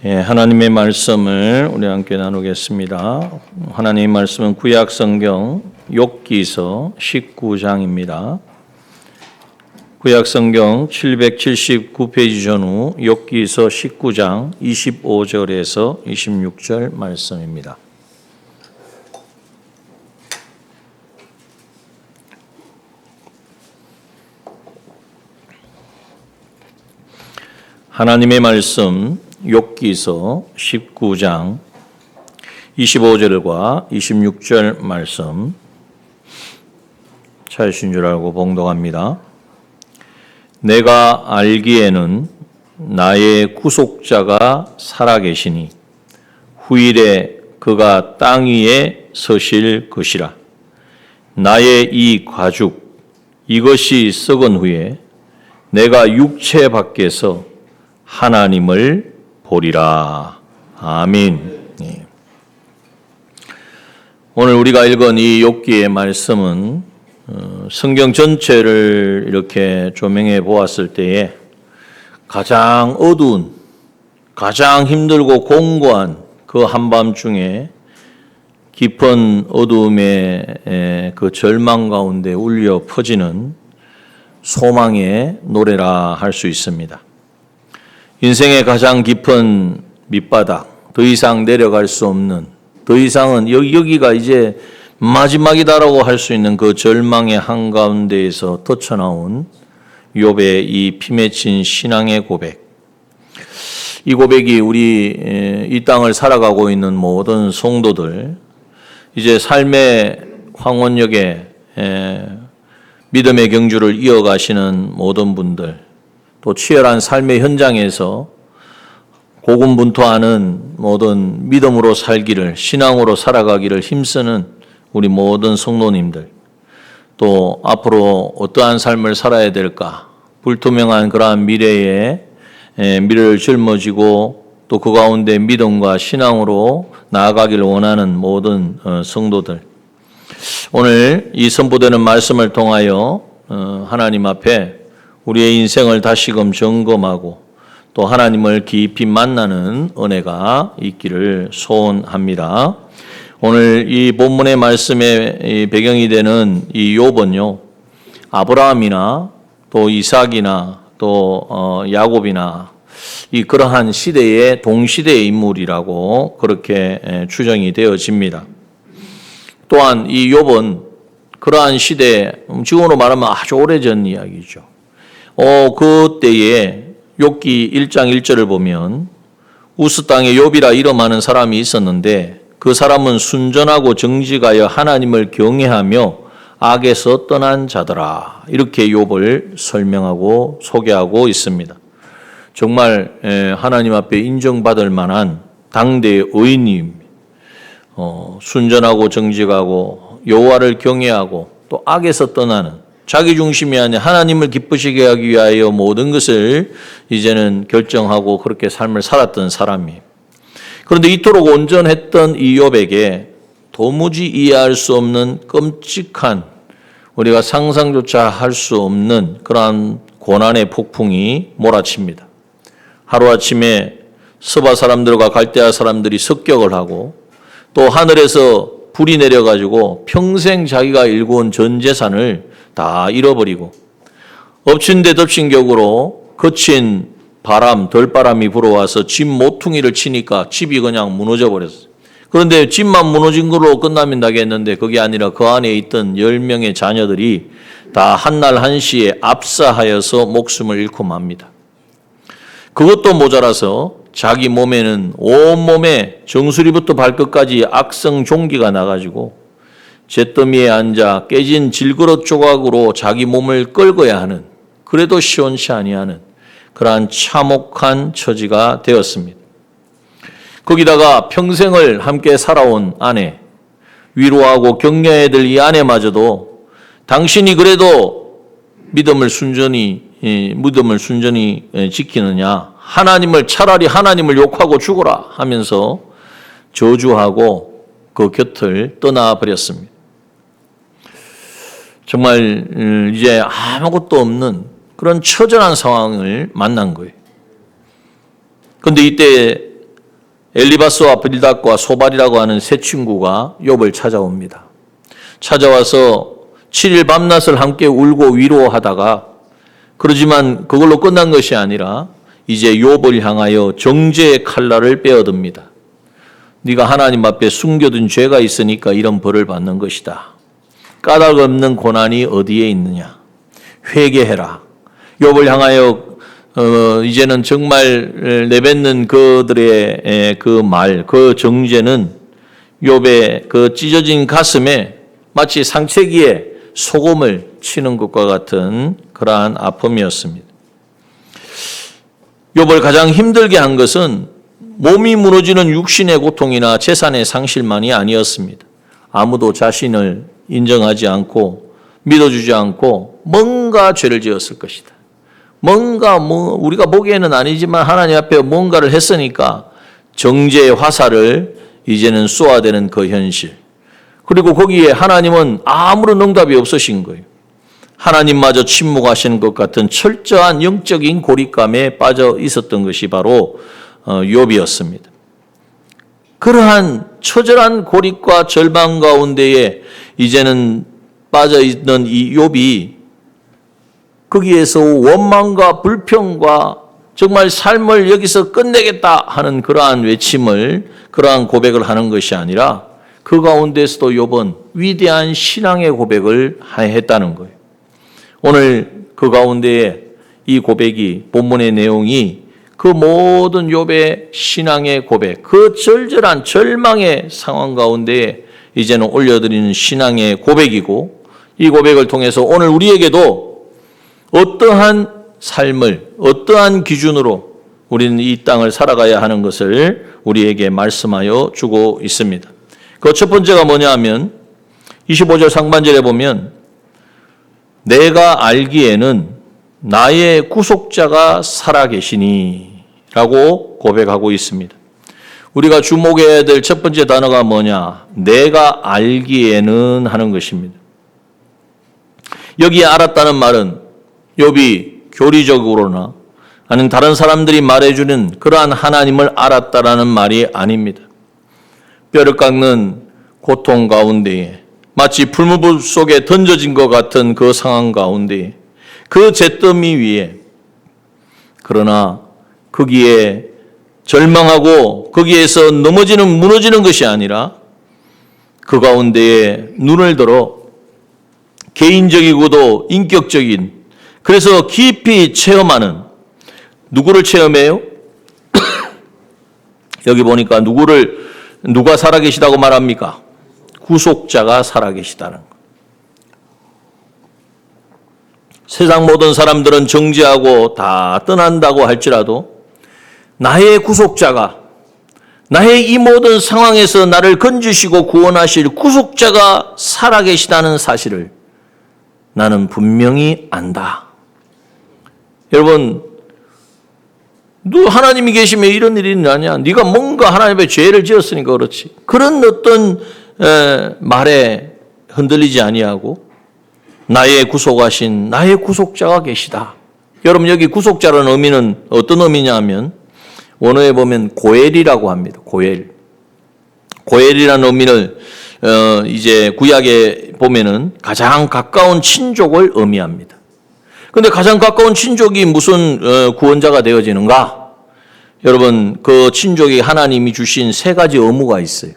하나님의 말씀을 우리 함께 나누겠습니다. 하나님의 말씀은 구약 성경 욥기서 19장입니다. 구약 성경 779페이지 전후 욥기서 19장 25절에서 26절 말씀입니다. 하나님의 말씀 욥기서 19장 25절과 26절 말씀 찾으신 줄 알고 봉독합니다. 내가 알기에는 나의 구속자가 살아계시니 후일에 그가 땅 위에 서실 것이라. 나의 이 가죽 이것이 썩은 후에 내가 육체 밖에서 하나님을 보리라. 아멘. 오늘 우리가 읽은 이 욥기의 말씀은 성경 전체를 이렇게 조명해 보았을 때에 가장 어두운, 가장 힘들고 공고한 그 한밤중에 깊은 어두움의 그 절망 가운데 울려 퍼지는 소망의 노래라 할 수 있습니다. 인생의 가장 깊은 밑바닥, 더 이상 내려갈 수 없는, 더 이상은 여기가 이제 마지막이다라고 할 수 있는 그 절망의 한가운데에서 터쳐나온 욥의 이 피맺힌 신앙의 고백. 이 고백이 우리 이 땅을 살아가고 있는 모든 성도들, 이제 삶의 황혼역에 믿음의 경주를 이어가시는 모든 분들, 또 치열한 삶의 현장에서 고군분투하는 모든 믿음으로 살기를, 신앙으로 살아가기를 힘쓰는 우리 모든 성도님들, 또 앞으로 어떠한 삶을 살아야 될까, 불투명한 그러한 미래에 미래를 짊어지고 또 그 가운데 믿음과 신앙으로 나아가기를 원하는 모든 성도들, 오늘 이 선포되는 말씀을 통하여 하나님 앞에 우리의 인생을 다시금 점검하고 또 하나님을 깊이 만나는 은혜가 있기를 소원합니다. 오늘 이 본문의 말씀의 배경이 되는 이 욥은요, 아브라함이나 또 이삭이나 또 야곱이나 이 그러한 시대의 동시대의 인물이라고 그렇게 추정이 되어집니다. 또한 이 욥은 그러한 시대, 지금으로 말하면 아주 오래전 이야기죠. 그때에 욥기 1장 1절을 보면 우스 땅에 욥이라 이름하는 사람이 있었는데 그 사람은 순전하고 정직하여 하나님을 경외하며 악에서 떠난 자더라. 이렇게 욥을 설명하고 소개하고 있습니다. 정말 하나님 앞에 인정받을 만한 당대의 의인님, 순전하고 정직하고 여호와를 경외하고 또 악에서 떠나는, 자기 중심이 아니라 하나님을 기쁘시게 하기 위하여 모든 것을 이제는 결정하고 그렇게 삶을 살았던 사람이에요. 그런데 이토록 온전했던 이 욥에게 도무지 이해할 수 없는 끔찍한, 우리가 상상조차 할 수 없는 그러한 고난의 폭풍이 몰아칩니다. 하루아침에 서바 사람들과 갈대아 사람들이 습격을 하고 또 하늘에서 불이 내려가지고 평생 자기가 일궈온 전 재산을 다 잃어버리고 엎친 데 덮친 격으로 거친 바람, 덜바람이 불어와서 집 모퉁이를 치니까 집이 그냥 무너져 버렸어요. 그런데 집만 무너진 걸로 끝나면 나겠는데 그게 아니라 그 안에 있던 10명의 자녀들이 다 한날 한시에 압사하여서 목숨을 잃고 맙니다. 그것도 모자라서 자기 몸에는 온몸에 정수리부터 발끝까지 악성 종기가 나가지고 잿더미에 앉아 깨진 질그릇 조각으로 자기 몸을 끌어야 하는, 그래도 시원치 아니하는 그러한 참혹한 처지가 되었습니다. 거기다가 평생을 함께 살아온 아내, 위로하고 격려해야 될 이 아내마저도 당신이 그래도 믿음을 순전히 지키느냐, 차라리 하나님을 욕하고 죽어라 하면서 저주하고 그 곁을 떠나버렸습니다. 정말 이제 아무것도 없는 그런 처절한 상황을 만난 거예요. 그런데 이때 엘리바스와 빌닷과 소발이라고 하는 세 친구가 욥을 찾아옵니다. 찾아와서 7일 밤낮을 함께 울고 위로하다가, 그러지만 그걸로 끝난 것이 아니라 이제 욥을 향하여 정죄의 칼날을 빼어듭니다. 네가 하나님 앞에 숨겨둔 죄가 있으니까 이런 벌을 받는 것이다. 까닭 없는 고난이 어디에 있느냐. 회개해라. 욥을 향하여 이제는 정말 내뱉는 그들의 그 말, 그 정죄는 욥의 그 찢어진 가슴에 마치 상체기에 소금을 치는 것과 같은 그러한 아픔이었습니다. 욥을 가장 힘들게 한 것은 몸이 무너지는 육신의 고통이나 재산의 상실만이 아니었습니다. 아무도 자신을 인정하지 않고 믿어주지 않고 뭔가 죄를 지었을 것이다. 뭔가 우리가 보기에는 아니지만 하나님 앞에 뭔가를 했으니까 정죄의 화살을 이제는 쏘아대는 그 현실. 그리고 거기에 하나님은 아무런 응답이 없으신 거예요. 하나님마저 침묵하시는 것 같은 철저한 영적인 고립감에 빠져 있었던 것이 바로 욥이었습니다. 그러한 처절한 고립과 절망 가운데에 이제는 빠져 있는 이 욥이 거기에서 원망과 불평과 정말 삶을 여기서 끝내겠다 하는 그러한 외침을, 그러한 고백을 하는 것이 아니라 그 가운데서도 욥은 위대한 신앙의 고백을 했다는 거예요. 오늘 그 가운데에 이 고백이, 본문의 내용이 그 모든 욥의 신앙의 고백, 그 절절한 절망의 상황 가운데에 이제는 올려드리는 신앙의 고백이고, 이 고백을 통해서 오늘 우리에게도 어떠한 삶을, 어떠한 기준으로 우리는 이 땅을 살아가야 하는 것을 우리에게 말씀하여 주고 있습니다. 그 첫 번째가 뭐냐 하면 25절 상반절에 보면 내가 알기에는 나의 구속자가 살아계시니 라고 고백하고 있습니다. 우리가 주목해야 될 첫 번째 단어가 뭐냐? 내가 알기에는 하는 것입니다. 여기에 알았다는 말은 욥이 교리적으로나 아니면 다른 사람들이 말해주는 그러한 하나님을 알았다라는 말이 아닙니다. 뼈를 깎는 고통 가운데에 마치 풀무불 속에 던져진 것 같은 그 상황 가운데에 그 잿더미 위에, 그러나 거기에 절망하고 거기에서 무너지는 것이 아니라 그 가운데에 눈을 들어 개인적이고도 인격적인, 그래서 깊이 체험하는, 누구를 체험해요? 여기 보니까 누가 살아계시다고 말합니까? 구속자가 살아계시다는 것. 세상 모든 사람들은 정죄하고 다 떠난다고 할지라도 나의 구속자가, 나의 이 모든 상황에서 나를 건지시고 구원하실 구속자가 살아계시다는 사실을 나는 분명히 안다. 여러분, 하나님이 계시면 이런 일이 나냐? 네가 뭔가 하나님의 죄를 지었으니까 그렇지. 그런 어떤 말에 흔들리지 아니하고 나의 구속하신 나의 구속자가 계시다. 여러분, 여기 구속자라는 의미는 어떤 의미냐 하면 원어에 보면 고엘이라고 합니다. 고엘이라는 의미를 이제 구약에 보면은 가장 가까운 친족을 의미합니다. 근데 가장 가까운 친족이 무슨 구원자가 되어지는가? 여러분, 그 친족이 하나님이 주신 세 가지 의무가 있어요.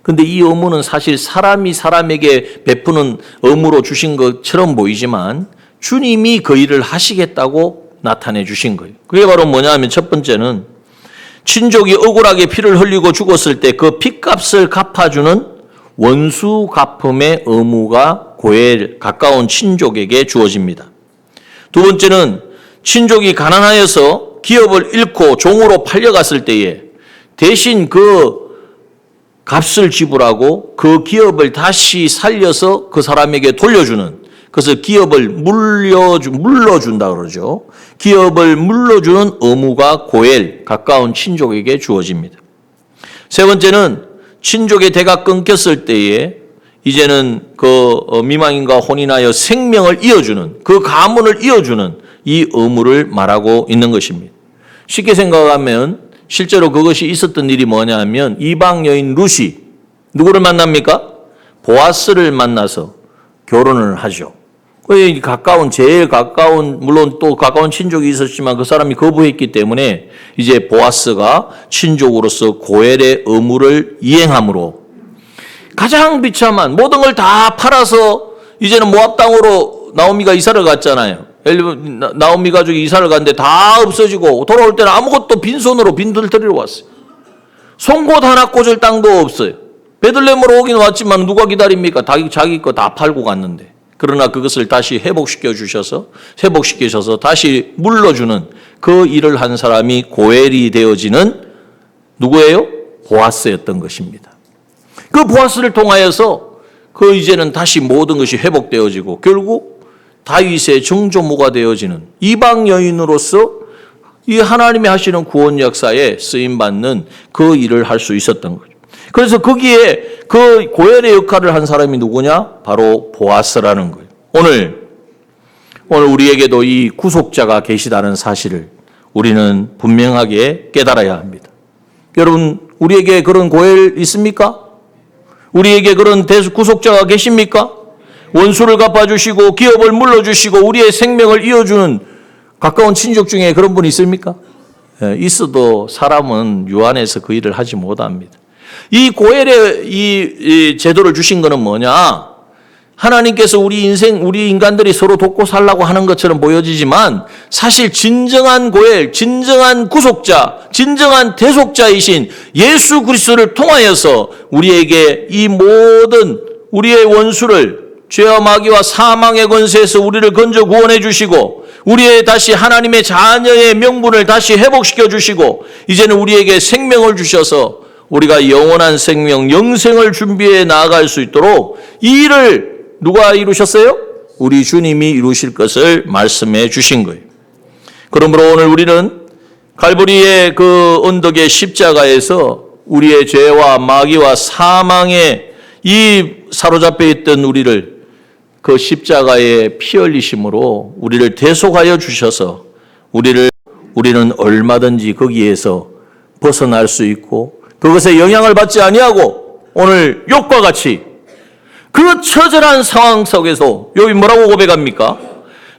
근데 이 의무는 사실 사람이 사람에게 베푸는 의무로 주신 것처럼 보이지만 주님이 그 일을 하시겠다고 나타내 주신 거예요. 그게 바로 뭐냐 하면 첫 번째는 친족이 억울하게 피를 흘리고 죽었을 때 그 핏값을 갚아주는 원수 갚음의 의무가 가까운 친족에게 주어집니다. 두 번째는 친족이 가난하여서 기업을 잃고 종으로 팔려갔을 때에 대신 그 값을 지불하고 그 기업을 다시 살려서 그 사람에게 돌려주는, 그래서 기업을 물러준다 그러죠. 기업을 물러주는 의무가 가까운 친족에게 주어집니다. 세 번째는 친족의 대가 끊겼을 때에 이제는 그 미망인과 혼인하여 생명을 이어주는, 그 가문을 이어주는 이 의무를 말하고 있는 것입니다. 쉽게 생각하면 실제로 그것이 있었던 일이 뭐냐면 이방 여인 룻이 누구를 만납니까? 보아스를 만나서 결혼을 하죠. 제일 가까운, 물론 또 가까운 친족이 있었지만 그 사람이 거부했기 때문에 이제 보아스가 친족으로서 고엘의 의무를 이행함으로 가장 비참한 모든 걸 다 팔아서 이제는 모압 땅으로 나오미가 이사를 갔잖아요. 나오미 가족이 이사를 갔는데 다 없어지고 돌아올 때는 아무것도 빈손으로 빈들터리로 왔어요. 송곳 하나 꽂을 땅도 없어요. 베들레헴으로 오긴 왔지만 누가 기다립니까? 자기 거 다 팔고 갔는데. 그러나 그것을 다시 회복시켜서 다시 물러주는 그 일을 한 사람이 고엘이 되어지는 누구예요? 보아스였던 것입니다. 그 보아스를 통하여서 그 이제는 다시 모든 것이 회복되어지고 결국 다윗의 정조모가 되어지는 이방 여인으로서 이 하나님이 하시는 구원 역사에 쓰임받는 그 일을 할 수 있었던 거죠. 그래서 거기에 그 고엘의 역할을 한 사람이 누구냐? 바로 보아스라는 거예요. 오늘 우리에게도 이 구속자가 계시다는 사실을 우리는 분명하게 깨달아야 합니다. 여러분, 우리에게 그런 고엘 있습니까? 우리에게 그런 구속자가 계십니까? 원수를 갚아주시고 기업을 물러주시고 우리의 생명을 이어주는 가까운 친족 중에 그런 분이 있습니까? 있어도 사람은 유한해서 그 일을 하지 못합니다. 이 고엘의 이 제도를 주신 것은 뭐냐? 하나님께서 우리 인간들이 서로 돕고 살라고 하는 것처럼 보여지지만 사실 진정한 고엘, 진정한 구속자, 진정한 대속자이신 예수 그리스도를 통하여서 우리에게 이 모든 우리의 원수를 죄와 마귀와 사망의 권세에서 우리를 건져 구원해 주시고 우리의 다시 하나님의 자녀의 명분을 다시 회복시켜 주시고 이제는 우리에게 생명을 주셔서 우리가 영원한 생명, 영생을 준비해 나아갈 수 있도록 이 일을 누가 이루셨어요? 우리 주님이 이루실 것을 말씀해 주신 거예요. 그러므로 오늘 우리는 갈보리의 그 언덕의 십자가에서 우리의 죄와 마귀와 사망에 이 사로잡혀 있던 우리를 그 십자가의 피 흘리심으로 우리를 대속하여 주셔서 우리는 얼마든지 거기에서 벗어날 수 있고 그것에 영향을 받지 아니하고 오늘 욥과 같이 그 처절한 상황 속에서 욥이 뭐라고 고백합니까?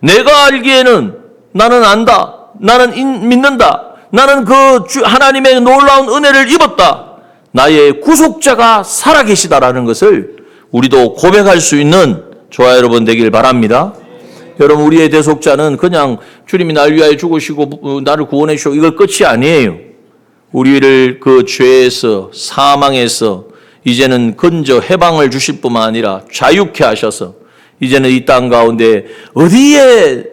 내가 알기에는 나는 안다. 나는 믿는다. 나는 그 하나님의 놀라운 은혜를 입었다. 나의 구속자가 살아계시다라는 것을 우리도 고백할 수 있는 저와 여러분 되길 바랍니다. 여러분, 우리의 대속자는 그냥 주님이 날 위하여 죽으시고 나를 구원해 주시고 이걸 끝이 아니에요. 우리를 그 죄에서 사망에서 이제는 건져 해방을 주실 뿐만 아니라 자유케 하셔서 이제는 이 땅 가운데 어디에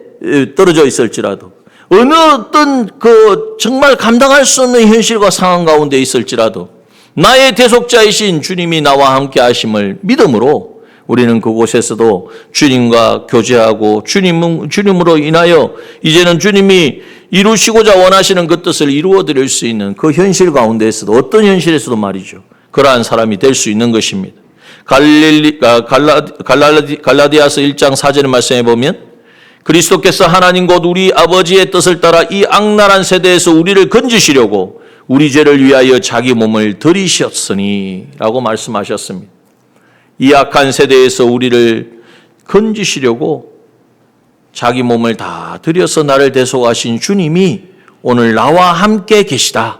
떨어져 있을지라도 어느 어떤 그 정말 감당할 수 없는 현실과 상황 가운데 있을지라도 나의 대속자이신 주님이 나와 함께 하심을 믿음으로 우리는 그곳에서도 주님과 교제하고 주님으로 인하여 이제는 주님이 이루시고자 원하시는 그 뜻을 이루어 드릴 수 있는 그 현실 가운데에서도 어떤 현실에서도 말이죠. 그러한 사람이 될 수 있는 것입니다. 갈라디아서 1장 4절의 말씀에 보면 그리스도께서 하나님 곧 우리 아버지의 뜻을 따라 이 악랄한 세대에서 우리를 건지시려고 우리 죄를 위하여 자기 몸을 들이셨으니 라고 말씀하셨습니다. 이 악한 세대에서 우리를 건지시려고 자기 몸을 다 들여서 나를 대속하신 주님이 오늘 나와 함께 계시다.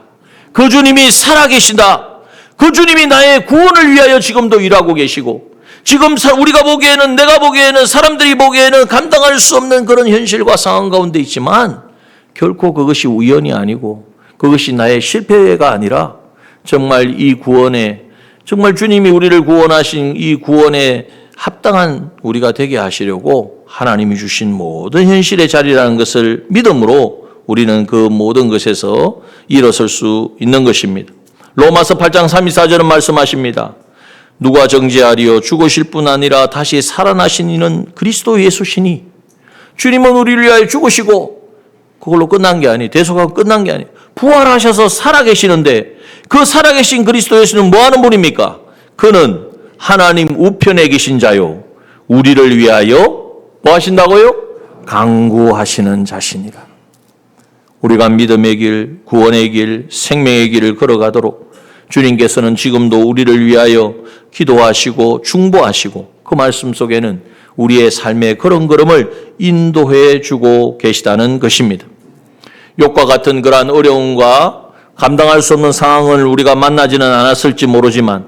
그 주님이 살아계신다. 그 주님이 나의 구원을 위하여 지금도 일하고 계시고 지금 우리가 보기에는 내가 보기에는 사람들이 보기에는 감당할 수 없는 그런 현실과 상황 가운데 있지만 결코 그것이 우연이 아니고 그것이 나의 실패가 아니라 정말 이 구원에 정말 주님이 우리를 구원하신 이 구원에 합당한 우리가 되게 하시려고 하나님이 주신 모든 현실의 자리라는 것을 믿음으로 우리는 그 모든 것에서 일어설 수 있는 것입니다. 로마서 8장 3-4절은 말씀하십니다. 누가 정죄하리요 죽으실 뿐 아니라 다시 살아나신 이는 그리스도 예수시니 주님은 우리를 위하여 죽으시고 그걸로 끝난 게 아니에요. 대속하고 끝난 게 아니에요. 부활하셔서 살아계시는데 그 살아계신 그리스도 예수는 뭐하는 분입니까? 그는 하나님 우편에 계신 자요 우리를 위하여 뭐 하신다고요? 강구하시는 자신이라. 우리가 믿음의 길, 구원의 길, 생명의 길을 걸어가도록 주님께서는 지금도 우리를 위하여 기도하시고 중보하시고 그 말씀 속에는 우리의 삶의 걸음걸음을 인도해 주고 계시다는 것입니다. 욕과 같은 그러한 어려움과 감당할 수 없는 상황을 우리가 만나지는 않았을지 모르지만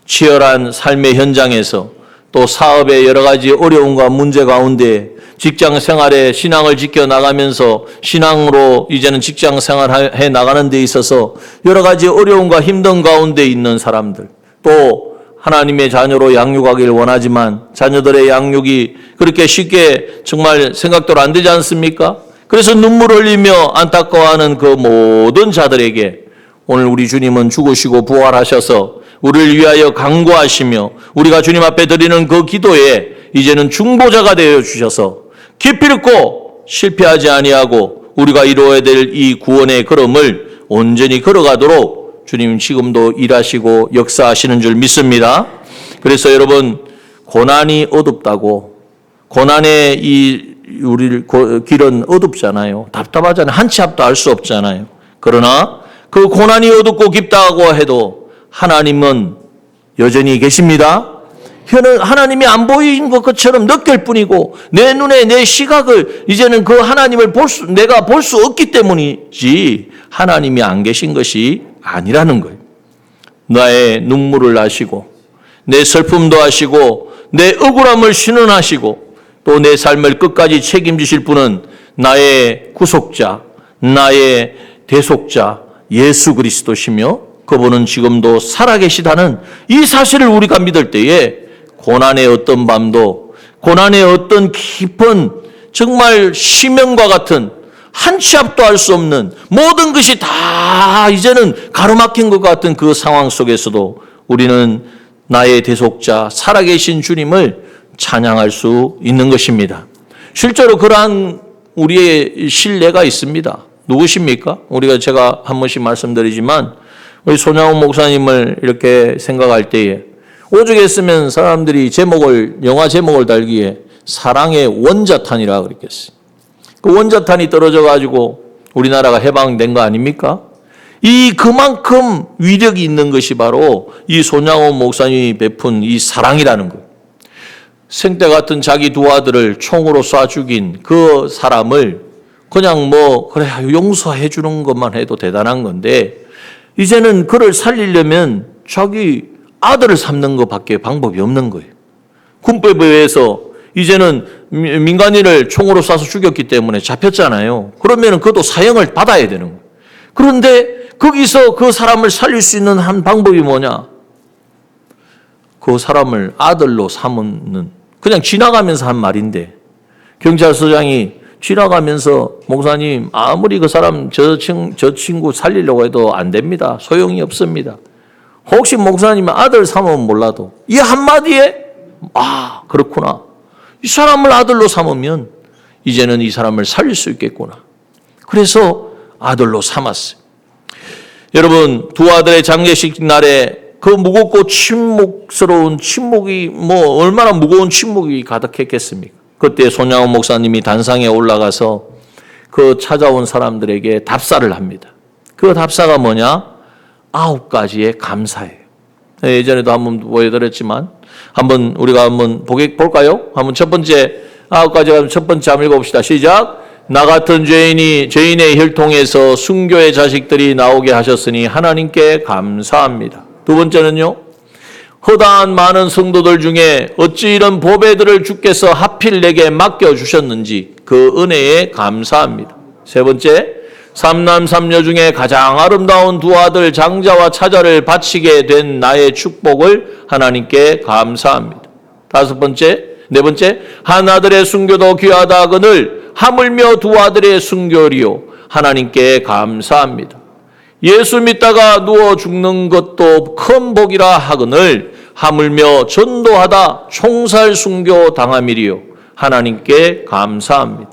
치열한 삶의 현장에서 또 사업의 여러 가지 어려움과 문제 가운데 직장 생활에 신앙을 지켜나가면서 신앙으로 이제는 직장 생활해 나가는 데 있어서 여러 가지 어려움과 힘든 가운데 있는 사람들, 또 하나님의 자녀로 양육하기를 원하지만 자녀들의 양육이 그렇게 쉽게 정말 생각대로 안 되지 않습니까? 그래서 눈물 흘리며 안타까워하는 그 모든 자들에게 오늘 우리 주님은 죽으시고 부활하셔서 우리를 위하여 간구하시며 우리가 주님 앞에 드리는 그 기도에 이제는 중보자가 되어 주셔서 기필코 실패하지 아니하고 우리가 이루어야 될 이 구원의 걸음을 온전히 걸어가도록 주님 지금도 일하시고 역사하시는 줄 믿습니다. 그래서 여러분, 고난이 어둡다고, 고난의 우리 길은 어둡잖아요. 답답하잖아요. 한 치 앞도 알 수 없잖아요. 그러나 그 고난이 어둡고 깊다고 해도 하나님은 여전히 계십니다. 하나님이 안 보이는 것처럼 느낄 뿐이고 내 눈에 내 시각을 이제는 그 하나님을 내가 볼 수 없기 때문이지 하나님이 안 계신 것이 아니라는 거예요. 나의 눈물을 아시고 내 슬픔도 아시고 내 억울함을 신원하시고 또 내 삶을 끝까지 책임지실 분은 나의 구속자, 나의 대속자 예수 그리스도시며 그분은 지금도 살아계시다는 이 사실을 우리가 믿을 때에 고난의 어떤 밤도, 고난의 어떤 깊은 정말 심연과 같은 한 치 앞도 알 수 없는 모든 것이 다 이제는 가로막힌 것 같은 그 상황 속에서도 우리는 나의 대속자 살아계신 주님을 찬양할 수 있는 것입니다. 실제로 그러한 우리의 신뢰가 있습니다. 누구십니까? 제가 한 번씩 말씀드리지만 우리 손양훈 목사님을 이렇게 생각할 때에 오죽했으면 사람들이 영화 제목을 달기에 사랑의 원자탄이라 그랬겠어요. 그 원자탄이 떨어져가지고 우리나라가 해방된 거 아닙니까? 그만큼 위력이 있는 것이 바로 이 손양훈 목사님이 베푼 이 사랑이라는 거예요. 생때 같은 자기 두 아들을 총으로 쏴 죽인 그 사람을 그냥 그래, 용서해 주는 것만 해도 대단한 건데 이제는 그를 살리려면 자기 아들을 삼는 것밖에 방법이 없는 거예요. 군법에 의해서 이제는 민간인을 총으로 쏴서 죽였기 때문에 잡혔잖아요. 그러면 그것도 사형을 받아야 되는 거예요. 그런데 거기서 그 사람을 살릴 수 있는 한 방법이 뭐냐? 그 사람을 아들로 삼는, 그냥 지나가면서 한 말인데 경찰서장이 지나가면서 목사님 아무리 그 사람 저 친구 살리려고 해도 안 됩니다. 소용이 없습니다. 혹시 목사님은 아들 삼으면 몰라도 이 한마디에 그렇구나. 이 사람을 아들로 삼으면 이제는 이 사람을 살릴 수 있겠구나. 그래서 아들로 삼았어요. 여러분, 두 아들의 장례식 날에 그 무겁고 침묵스러운 침묵이 얼마나 무거운 침묵이 가득했겠습니까? 그때 손양훈 목사님이 단상에 올라가서 그 찾아온 사람들에게 답사를 합니다. 그 답사가 뭐냐? 9가지의 감사예요. 예전에도 한번 보여드렸지만 우리가 한번 볼까요? 한번 첫 번째 9가지 첫 번째 한번 읽어봅시다. 시작. 나 같은 죄인의 혈통에서 순교의 자식들이 나오게 하셨으니 하나님께 감사합니다. 두 번째는요. 허다한 많은 성도들 중에 어찌 이런 보배들을 주께서 하필 내게 맡겨주셨는지 그 은혜에 감사합니다. 세 번째, 삼남 삼녀 중에 가장 아름다운 두 아들 장자와 차자를 바치게 된 나의 축복을 하나님께 감사합니다. 네 번째, 한 아들의 순교도 귀하다 하거늘 하물며 두 아들의 순교리요 하나님께 감사합니다. 예수 믿다가 누워 죽는 것도 큰 복이라 하거늘 하물며 전도하다 총살 순교 당함이리요 하나님께 감사합니다.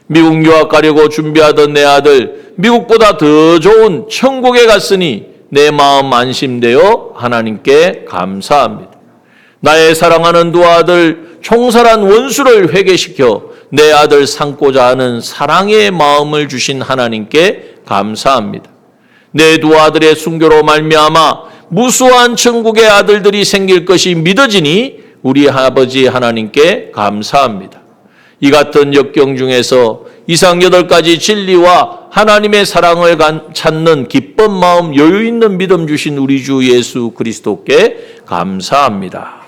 미국 유학 가려고 준비하던 내 아들 미국보다 더 좋은 천국에 갔으니 내 마음 안심되어 하나님께 감사합니다. 나의 사랑하는 두 아들 총살한 원수를 회개시켜 내 아들 삼고자 하는 사랑의 마음을 주신 하나님께 감사합니다. 내 두 아들의 순교로 말미암아 무수한 천국의 아들들이 생길 것이 믿어지니 우리 아버지 하나님께 감사합니다. 이 같은 역경 중에서 이상 8가지 진리와 하나님의 사랑을 찾는 기쁜 마음, 여유 있는 믿음 주신 우리 주 예수 그리스도께 감사합니다.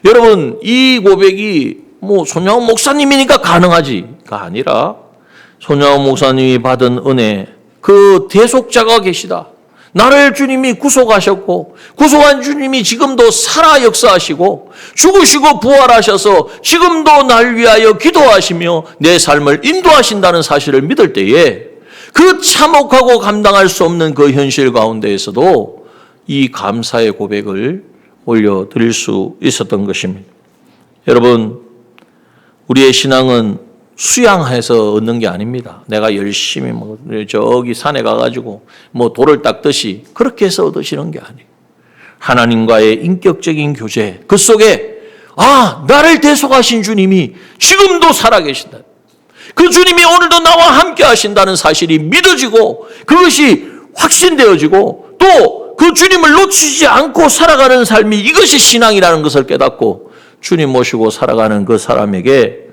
여러분, 이 고백이 손양원 목사님이니까 가능하지가 아니라 손양원 목사님이 받은 은혜, 그 대속자가 계시다. 나를 주님이 구속하셨고 구속한 주님이 지금도 살아 역사하시고 죽으시고 부활하셔서 지금도 날 위하여 기도하시며 내 삶을 인도하신다는 사실을 믿을 때에 그 참혹하고 감당할 수 없는 그 현실 가운데에서도 이 감사의 고백을 올려드릴 수 있었던 것입니다. 여러분, 우리의 신앙은 수양해서 얻는 게 아닙니다. 내가 열심히 저기 산에 가가지고 돌을 닦듯이 그렇게 해서 얻으시는 게 아니에요. 하나님과의 인격적인 교제, 그 속에 나를 대속하신 주님이 지금도 살아계신다. 그 주님이 오늘도 나와 함께 하신다는 사실이 믿어지고 그것이 확신되어지고 또 그 주님을 놓치지 않고 살아가는 삶이 이것이 신앙이라는 것을 깨닫고 주님 모시고 살아가는 그 사람에게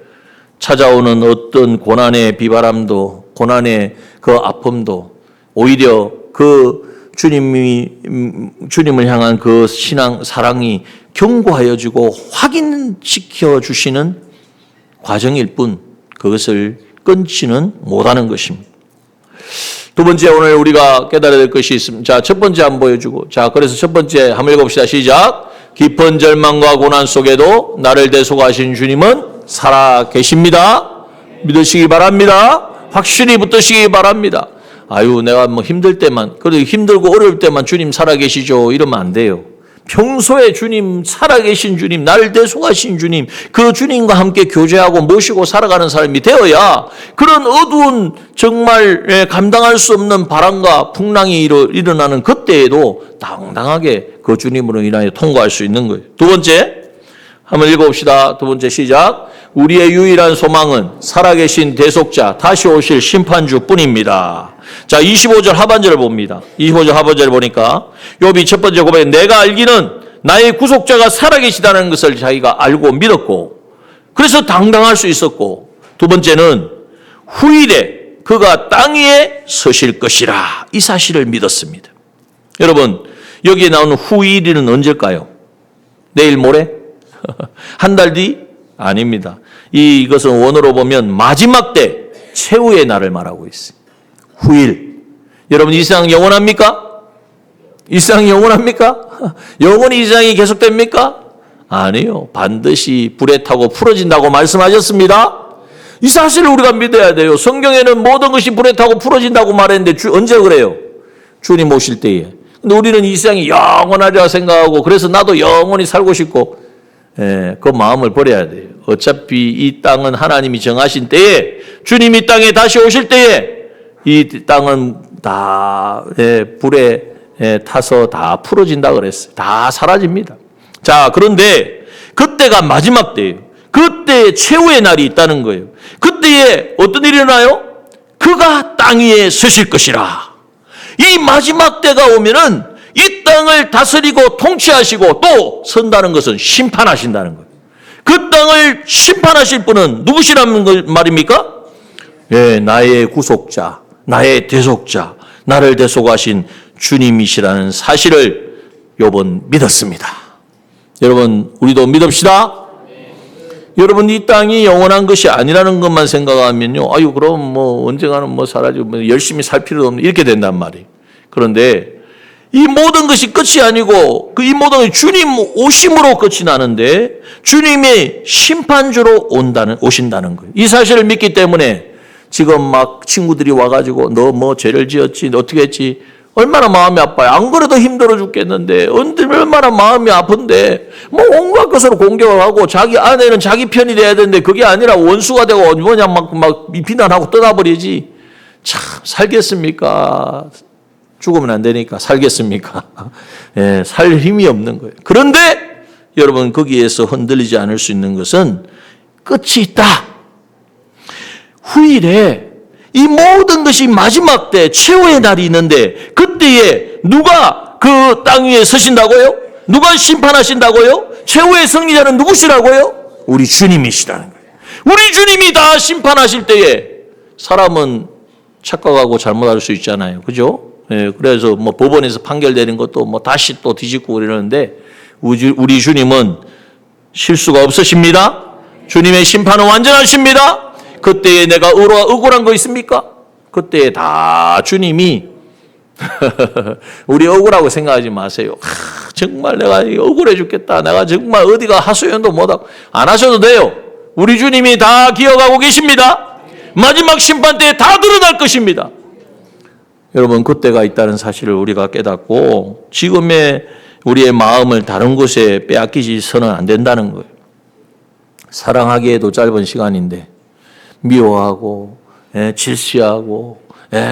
찾아오는 어떤 고난의 비바람도, 고난의 그 아픔도 오히려 그 주님을 향한 그 신앙, 사랑이 견고하여지고 확인시켜 주시는 과정일 뿐 그것을 끊지는 못하는 것입니다. 두 번째, 오늘 우리가 깨달아야 될 것이 있습니다. 자, 첫 번째 한번 보여주고. 자, 그래서 첫 번째 한번 읽어봅시다. 시작. 깊은 절망과 고난 속에도 나를 대속하신 주님은 살아 계십니다. 믿으시기 바랍니다. 확실히 붙드시기 바랍니다. 내가 힘들 때만, 그래도 힘들고 어려울 때만 주님 살아 계시죠. 이러면 안 돼요. 평소에 주님, 살아계신 주님, 나를 대속하신 주님, 그 주님과 함께 교제하고 모시고 살아가는 사람이 되어야 그런 어두운 정말 감당할 수 없는 바람과 풍랑이 일어나는 그때에도 당당하게 그 주님으로 인하여 통과할 수 있는 거예요. 두 번째, 한번 읽어봅시다. 두 번째 시작. 우리의 유일한 소망은 살아계신 대속자, 다시 오실 심판주 뿐입니다. 자, 25절 하반절을 봅니다. 25절 하반절을 보니까 욥이 첫 번째 고백, 내가 알기는 나의 구속자가 살아계시다는 것을 자기가 알고 믿었고 그래서 당당할 수 있었고, 두 번째는 후일에 그가 땅 위에 서실 것이라, 이 사실을 믿었습니다. 여러분, 여기에 나오는 후일은 언제일까요? 내일 모레? 한 달 뒤? 아닙니다. 이것은 원어로 보면 마지막 때, 최후의 날을 말하고 있어요. 후일. 여러분, 이 세상 영원합니까? 이 세상 영원합니까? 영원히 이 세상이 계속됩니까? 아니요. 반드시 불에 타고 풀어진다고 말씀하셨습니다. 이 사실을 우리가 믿어야 돼요. 성경에는 모든 것이 불에 타고 풀어진다고 말했는데 언제 그래요? 주님 오실 때에. 근데 우리는 이 세상이 영원하리라 생각하고 그래서 나도 영원히 살고 싶고 그 마음을 버려야 돼요. 어차피 이 땅은 하나님이 정하신 때에, 주님이 땅에 다시 오실 때에 이 땅은 다 불에 타서 다 풀어진다 그랬어요. 다 사라집니다. 자, 그런데 그때가 마지막 때예요. 그때에 최후의 날이 있다는 거예요. 그때에 어떤 일이 일어나요? 그가 땅 위에 서실 것이라. 이 마지막 때가 오면은 이 땅을 다스리고 통치하시고 또 선다는 것은 심판하신다는 거예요. 그 땅을 심판하실 분은 누구시라는 말입니까? 나의 구속자, 나의 대속자, 나를 대속하신 주님이시라는 사실을 욥은 믿었습니다. 여러분, 우리도 믿읍시다. 여러분, 이 땅이 영원한 것이 아니라는 것만 생각하면요, 그럼 언젠가는 사라지고 열심히 살 필요도 없는, 이렇게 된단 말이에요. 그런데 이 모든 것이 끝이 아니고 이 모든 것이 주님 오심으로 끝이 나는데 주님이 심판주로 오신다는 거예요. 이 사실을 믿기 때문에 지금 막 친구들이 와가지고 너 죄를 지었지, 너 어떻게 했지, 얼마나 마음이 아파요. 안 그래도 힘들어 죽겠는데 얼마나 마음이 아픈데 온갖 것으로 공격을 하고 자기 아내는 자기 편이 돼야 되는데 그게 아니라 원수가 되고 막 비난하고 떠나버리지. 참 살겠습니까? 죽으면 안 되니까 살겠습니까? 살 힘이 없는 거예요. 그런데 여러분 거기에서 흔들리지 않을 수 있는 것은 끝이 있다. 후일에 이 모든 것이 마지막 때 최후의 날이 있는데 그때에 누가 그 땅 위에 서신다고요? 누가 심판하신다고요? 최후의 승리자는 누구시라고요? 우리 주님이시라는 거예요. 우리 주님이 다 심판하실 때에 사람은 착각하고 잘못할 수 있잖아요. 그죠? 예, 그래서 뭐 법원에서 판결되는 것도 뭐 다시 또 뒤집고 그러는데 우리 주님은 실수가 없으십니다. 주님의 심판은 완전하십니다. 그때에 내가 억울한 거 있습니까? 그때에 다 주님이 우리 억울하고 생각하지 마세요. 정말 내가 억울해 죽겠다. 내가 정말 어디가 하소연도 못하고 안 하셔도 돼요. 우리 주님이 다 기억하고 계십니다. 마지막 심판 때에 다 드러날 것입니다. 여러분 그때가 있다는 사실을 우리가 깨닫고 지금의 우리의 마음을 다른 곳에 빼앗기지서는 안 된다는 거예요. 사랑하기에도 짧은 시간인데 미워하고 질시하고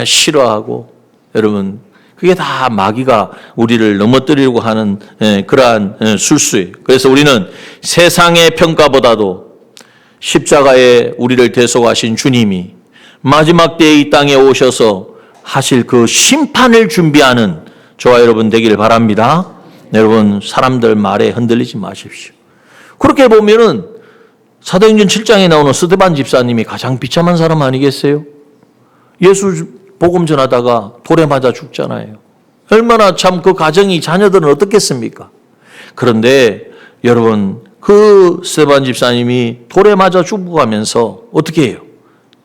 싫어하고 여러분 그게 다 마귀가 우리를 넘어뜨리려고 하는 그러한 술수예요. 그래서 우리는 세상의 평가보다도 십자가에 우리를 대속하신 주님이 마지막 때에 이 땅에 오셔서 하실 그 심판을 준비하는 저와 여러분 되기를 바랍니다. 여러분 사람들 말에 흔들리지 마십시오. 그렇게 보면은 사도행전 7장에 나오는 스데반 집사님이 가장 비참한 사람 아니겠어요? 예수 복음 전하다가 돌에 맞아 죽잖아요. 얼마나 참 그 가정이 자녀들은 어떻겠습니까? 그런데 여러분 그 스데반 집사님이 돌에 맞아 죽어가면서 어떻게 해요?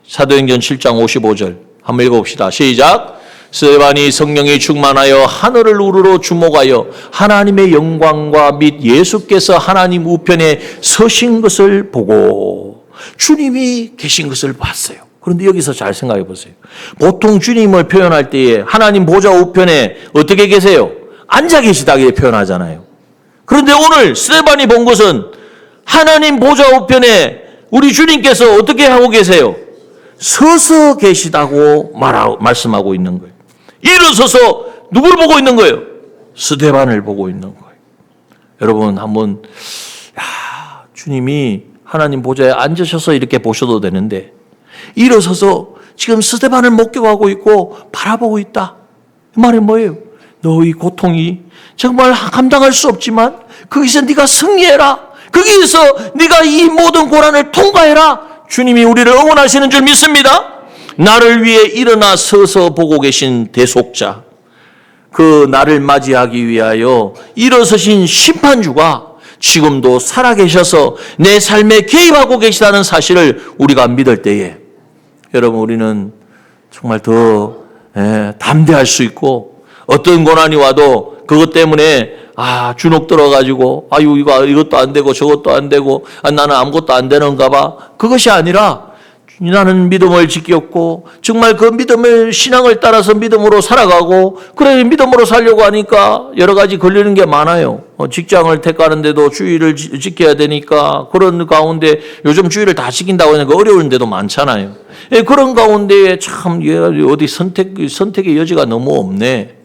사도행전 7장 55절 한번 읽어봅시다. 시작. 스데반이 성령이 충만하여 하늘을 우러러 주목하여 하나님의 영광과 및 예수께서 하나님 우편에 서신 것을 보고 주님이 계신 것을 봤어요. 그런데 여기서 잘 생각해 보세요. 보통 주님을 표현할 때에 하나님 보좌 우편에 어떻게 계세요? 앉아 계시다고 표현하잖아요. 그런데 오늘 스데반이 본 것은 하나님 보좌 우편에 우리 주님께서 어떻게 하고 계세요? 서서 계시다고 말씀하고 있는 거예요. 일어서서 누구를 보고 있는 거예요? 스데반을 보고 있는 거예요. 여러분 한번 주님이 하나님 보좌에 앉으셔서 이렇게 보셔도 되는데 일어서서 지금 스데반을 목격하고 있고 바라보고 있다. 이 말이 뭐예요? 너의 고통이 정말 감당할 수 없지만 거기서 네가 승리해라. 거기에서 네가 이 모든 고난을 통과해라. 주님이 우리를 응원하시는 줄 믿습니다. 나를 위해 일어나 서서 보고 계신 대속자, 그 나를 맞이하기 위하여 일어서신 심판주가 지금도 살아계셔서 내 삶에 개입하고 계시다는 사실을 우리가 믿을 때에 여러분 우리는 정말 더 담대할 수 있고 어떤 고난이 와도 그것 때문에 주눅 들어가지고 이것도 안 되고 저것도 안 되고 나는 아무것도 안 되는가 봐. 그것이 아니라 나는 믿음을 지켰고 정말 그 믿음을 신앙을 따라서 믿음으로 살아가고 그래 믿음으로 살려고 하니까 여러 가지 걸리는 게 많아요. 직장을 택하는데도 주의를 지켜야 되니까 그런 가운데 요즘 주의를 다 지킨다고 하니까 어려운 데도 많잖아요. 그런 가운데에 참 어디 선택의 여지가 너무 없네.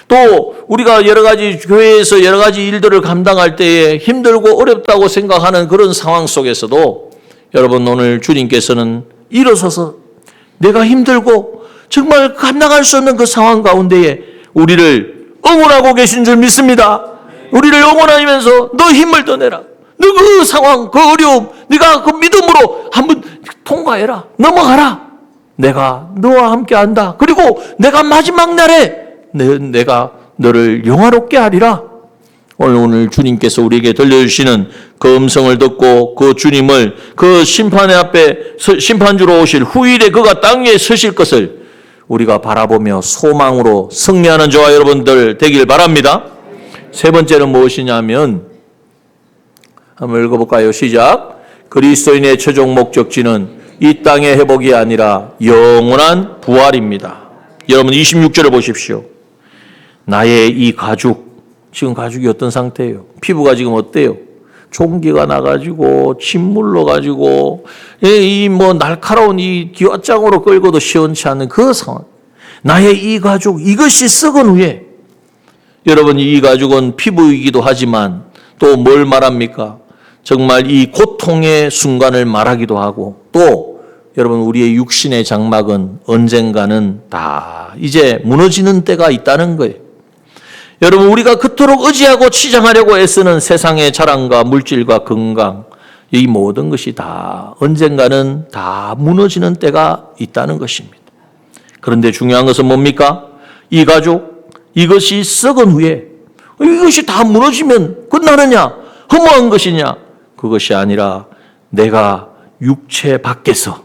또 우리가 여러 가지 교회에서 여러 가지 일들을 감당할 때에 힘들고 어렵다고 생각하는 그런 상황 속에서도 여러분 오늘 주님께서는 일어서서 내가 힘들고 정말 감당할 수 없는 그 상황 가운데에 우리를 응원하고 계신 줄 믿습니다. 우리를 응원하면서 너 힘을 더 내라. 너 그 상황, 그 어려움, 네가 그 믿음으로 한번 통과해라. 넘어가라. 내가 너와 함께 한다. 그리고 내가 마지막 날에 내가 너를 영화롭게 하리라. 오늘 주님께서 우리에게 들려주시는 그 음성을 듣고 그 주님을 그 심판의 앞에 심판주로 오실 후일에 그가 땅 위에 서실 것을 우리가 바라보며 소망으로 승리하는 저와 여러분들 되길 바랍니다. 세 번째는 무엇이냐면 한번 읽어볼까요? 시작. 그리스도인의 최종 목적지는 이 땅의 회복이 아니라 영원한 부활입니다. 여러분 26절을 보십시오. 나의 이 가죽, 지금 가죽이 어떤 상태예요? 피부가 지금 어때요? 종기가 나가지고 침 물러가지고 이 날카로운 이 기왓장으로 끌고도 시원치 않은 그 상황. 나의 이 가죽, 이것이 썩은 후에 여러분 이 가죽은 피부이기도 하지만 또 뭘 말합니까? 정말 이 고통의 순간을 말하기도 하고, 또 여러분 우리의 육신의 장막은 언젠가는 다 이제 무너지는 때가 있다는 거예요. 여러분 우리가 그토록 의지하고 치장하려고 애쓰는 세상의 자랑과 물질과 건강, 이 모든 것이 다 언젠가는 다 무너지는 때가 있다는 것입니다. 그런데 중요한 것은 뭡니까? 이 가족, 이것이 썩은 후에 이것이 다 무너지면 끝나느냐? 허무한 것이냐? 그것이 아니라 내가 육체 밖에서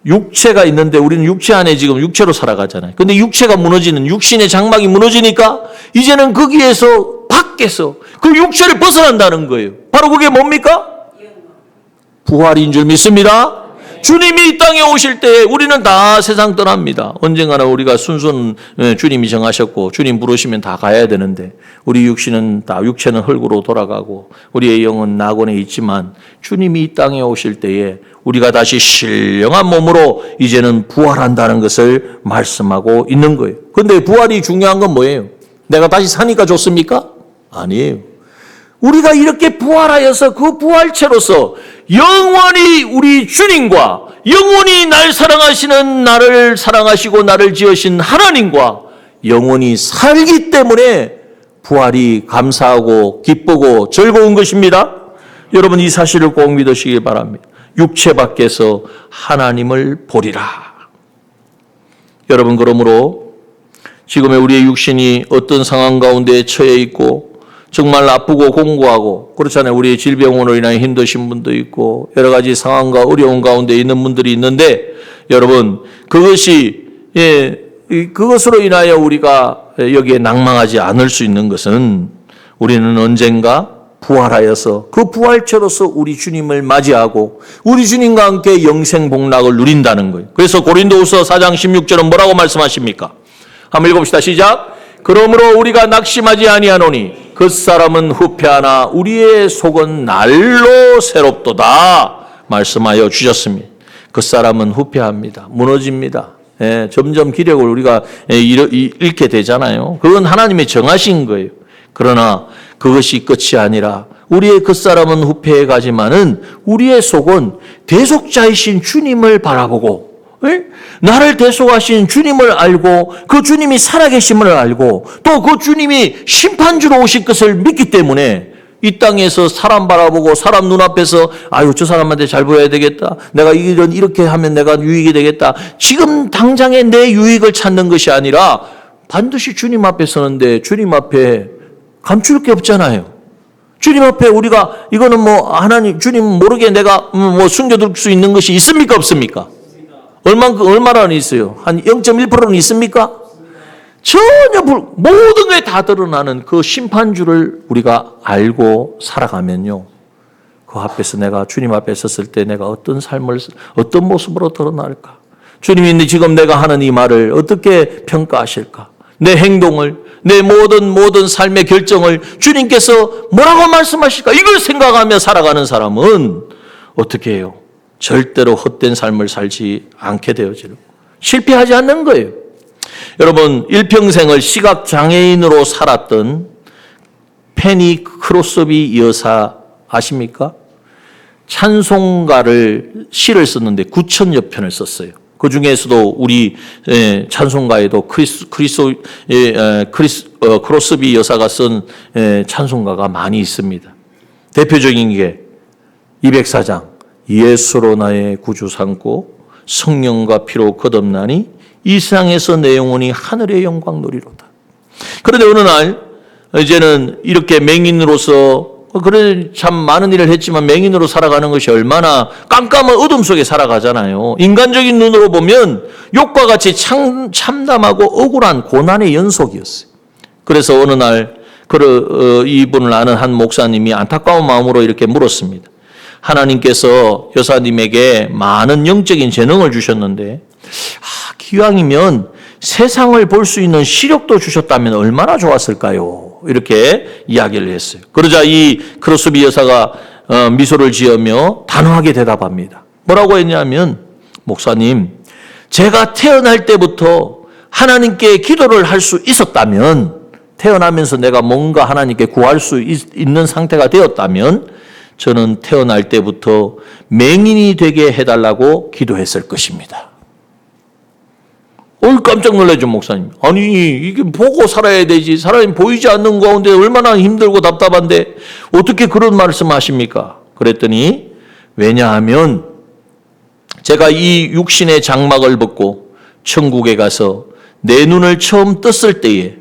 육체가 있는데 우리는 육체 안에 지금 육체로 살아가잖아요. 근데 육체가 무너지는, 육신의 장막이 무너지니까 이제는 거기에서 밖에서 그 육체를 벗어난다는 거예요. 바로 그게 뭡니까? 부활인 줄 믿습니다. 주님이 이 땅에 오실 때에 우리는 다 세상 떠납니다. 언젠가는 우리가 순서는 주님이 정하셨고 주님 부르시면 다 가야 되는데 우리 육체는 흙으로 돌아가고 우리의 영은 낙원에 있지만 주님이 이 땅에 오실 때에 우리가 다시 신령한 몸으로 이제는 부활한다는 것을 말씀하고 있는 거예요. 그런데 부활이 중요한 건 뭐예요? 내가 다시 사니까 좋습니까? 아니에요. 우리가 이렇게 부활하여서 그 부활체로서 영원히 우리 주님과 영원히 날 사랑하시는, 나를 사랑하시고 나를 지으신 하나님과 영원히 살기 때문에 부활이 감사하고 기쁘고 즐거운 것입니다. 여러분 이 사실을 꼭 믿으시기 바랍니다. 육체 밖에서 하나님을 보리라. 여러분 그러므로 지금의 우리의 육신이 어떤 상황 가운데 처해 있고 정말 아프고 공고하고 그렇잖아요. 우리 질병으로 인하여 힘드신 분도 있고 여러 가지 상황과 어려운 가운데 있는 분들이 있는데 여러분 그것으로 인하여 우리가 여기에 낭망하지 않을 수 있는 것은 우리는 언젠가 부활하여서 그 부활체로서 우리 주님을 맞이하고 우리 주님과 함께 영생복락을 누린다는 거예요. 그래서 고린도후서 4장 16절은 뭐라고 말씀하십니까? 한번 읽어봅시다. 시작. 그러므로 우리가 낙심하지 아니하노니 그 사람은 후패하나 우리의 속은 날로 새롭도다 말씀하여 주셨습니다. 그 사람은 후패합니다. 무너집니다. 점점 기력을 우리가 잃게 되잖아요. 그건 하나님이 정하신 거예요. 그러나 그것이 끝이 아니라 우리의 그 사람은 후패해 가지만은 우리의 속은 대속자이신 주님을 바라보고 나를 대속하신 주님을 알고 그 주님이 살아계심을 알고 또 그 주님이 심판주로 오실 것을 믿기 때문에 이 땅에서 사람 바라보고 사람 눈앞에서 아유 저 사람한테 잘 보여야 되겠다. 내가 이렇게 하면 내가 유익이 되겠다. 지금 당장에 내 유익을 찾는 것이 아니라 반드시 주님 앞에 서는데 주님 앞에 감출 게 없잖아요. 주님 앞에 우리가 이거는 하나님 주님 모르게 내가 숨겨둘 수 있는 것이 있습니까 없습니까? 얼마나 있어요? 한 0.1%는 있습니까? 전혀 모든 게 다 드러나는 그 심판주를 우리가 알고 살아가면요. 그 앞에서 내가 주님 앞에 섰을 때 내가 어떤 삶을 어떤 모습으로 드러날까? 주님이 지금 내가 하는 이 말을 어떻게 평가하실까? 내 행동을 내 모든 삶의 결정을 주님께서 뭐라고 말씀하실까? 이걸 생각하며 살아가는 사람은 어떻게 해요? 절대로 헛된 삶을 살지 않게 되어지는 실패하지 않는 거예요. 여러분 일평생을 시각장애인으로 살았던 페니 크로스비 여사 아십니까? 찬송가를 시를 썼는데 9,000여 편을 썼어요. 그 중에서도 우리 찬송가에도 크로스비 여사가 쓴 찬송가가 많이 있습니다. 대표적인 게 204장 예수로 나의 구주 삼고 성령과 피로 거듭나니 이 세상에서 내 영혼이 하늘의 영광 누리로다. 그런데 어느 날 이제는 이렇게 맹인으로서 그래 참 많은 일을 했지만 맹인으로 살아가는 것이 얼마나 깜깜한 어둠 속에 살아가잖아요. 인간적인 눈으로 보면 욕과 같이 참담하고 억울한 고난의 연속이었어요. 그래서 어느 날 이분을 아는 한 목사님이 안타까운 마음으로 이렇게 물었습니다. 하나님께서 여사님에게 많은 영적인 재능을 주셨는데 기왕이면 세상을 볼 수 있는 시력도 주셨다면 얼마나 좋았을까요? 이렇게 이야기를 했어요. 그러자 이 크로스비 여사가 미소를 지으며 단호하게 대답합니다. 뭐라고 했냐면 목사님 제가 태어날 때부터 하나님께 기도를 할 수 있었다면 태어나면서 내가 뭔가 하나님께 구할 수 있는 상태가 되었다면 저는 태어날 때부터 맹인이 되게 해달라고 기도했을 것입니다. 깜짝 놀라죠, 목사님. 아니, 이게 보고 살아야 되지. 사람이 보이지 않는 가운데 얼마나 힘들고 답답한데 어떻게 그런 말씀 하십니까? 그랬더니 왜냐하면 제가 이 육신의 장막을 벗고 천국에 가서 내 눈을 처음 떴을 때에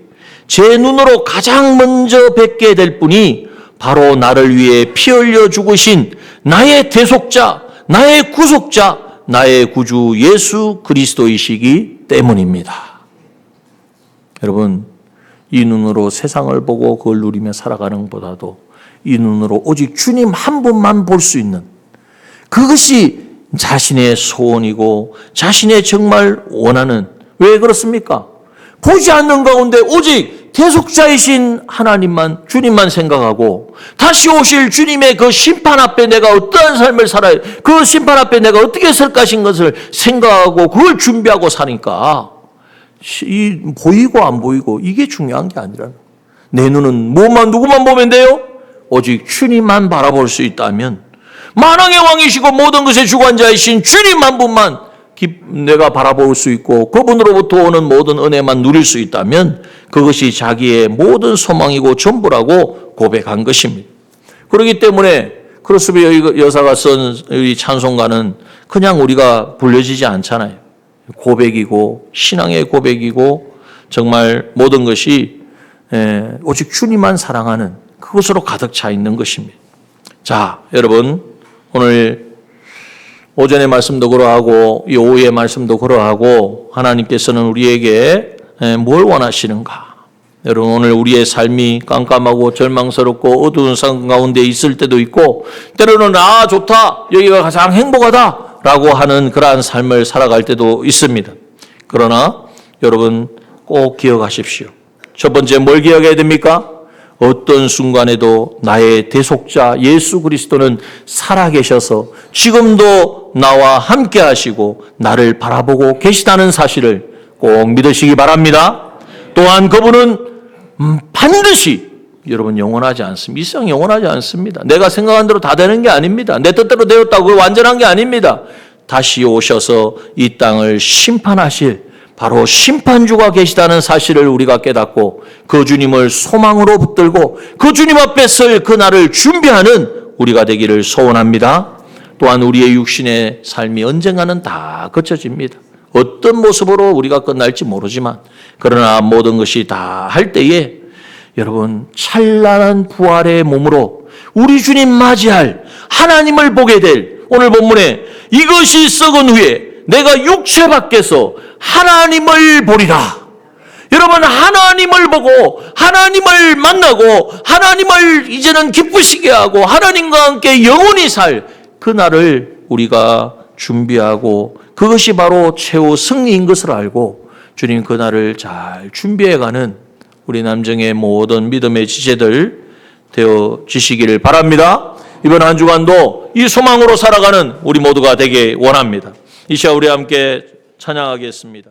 제 눈으로 가장 먼저 뵙게 될 분이 바로 나를 위해 피 흘려 죽으신 나의 대속자, 나의 구속자, 나의 구주 예수 그리스도이시기 때문입니다. 여러분, 이 눈으로 세상을 보고 그걸 누리며 살아가는 것보다도 이 눈으로 오직 주님 한 분만 볼 수 있는 그것이 자신의 소원이고 자신의 정말 원하는, 왜 그렇습니까? 보지 않는 가운데 오직 대속자이신 하나님만, 주님만 생각하고 다시 오실 주님의 그 심판 앞에 내가 어떠한 삶을 살아야, 그 심판 앞에 내가 어떻게 설 것인 것을 생각하고 그걸 준비하고 사니까 이 보이고 안 보이고 이게 중요한 게 아니라 내 눈은 누구만 보면 돼요? 오직 주님만 바라볼 수 있다면 만왕의 왕이시고 모든 것의 주관자이신 주님 한 분만 내가 바라볼 수 있고 그분으로부터 오는 모든 은혜만 누릴 수 있다면 그것이 자기의 모든 소망이고 전부라고 고백한 것입니다. 그렇기 때문에 크로스비 여사가 쓴 이 찬송가는 그냥 우리가 불려지지 않잖아요. 고백이고 신앙의 고백이고 정말 모든 것이 오직 주님만 사랑하는 그것으로 가득 차 있는 것입니다. 자, 여러분, 오늘 오전의 말씀도 그러하고 이 오후의 말씀도 그러하고 하나님께서는 우리에게 뭘 원하시는가? 여러분, 오늘 우리의 삶이 깜깜하고 절망스럽고 어두운 상황 가운데 있을 때도 있고 때로는 좋다, 여기가 가장 행복하다 라고 하는 그러한 삶을 살아갈 때도 있습니다. 그러나 여러분 꼭 기억하십시오. 첫 번째 뭘 기억해야 됩니까? 어떤 순간에도 나의 대속자 예수 그리스도는 살아계셔서 지금도 나와 함께 하시고 나를 바라보고 계시다는 사실을 꼭 믿으시기 바랍니다. 또한 그분은 반드시 여러분 영원하지 않습니다. 이 세상 영원하지 않습니다. 내가 생각한 대로 다 되는 게 아닙니다. 내 뜻대로 되었다고 그게 완전한 게 아닙니다. 다시 오셔서 이 땅을 심판하실 바로 심판주가 계시다는 사실을 우리가 깨닫고 그 주님을 소망으로 붙들고 그 주님 앞에 설 그날을 준비하는 우리가 되기를 소원합니다. 또한 우리의 육신의 삶이 언젠가는 다 거쳐집니다. 어떤 모습으로 우리가 끝날지 모르지만 그러나 모든 것이 다 할 때에 여러분 찬란한 부활의 몸으로 우리 주님 맞이할 하나님을 보게 될 오늘 본문에 이것이 썩은 후에 내가 육체 밖에서 하나님을 보리라. 여러분, 하나님을 보고 하나님을 만나고 하나님을 이제는 기쁘시게 하고 하나님과 함께 영원히 살 그날을 우리가 준비하고 그것이 바로 최후 승리인 것을 알고 주님 그날을 잘 준비해가는 우리 남정의 모든 믿음의 지체들 되어지시기를 바랍니다. 이번 한 주간도 이 소망으로 살아가는 우리 모두가 되게 원합니다. 이 시간 우리 함께 찬양하겠습니다.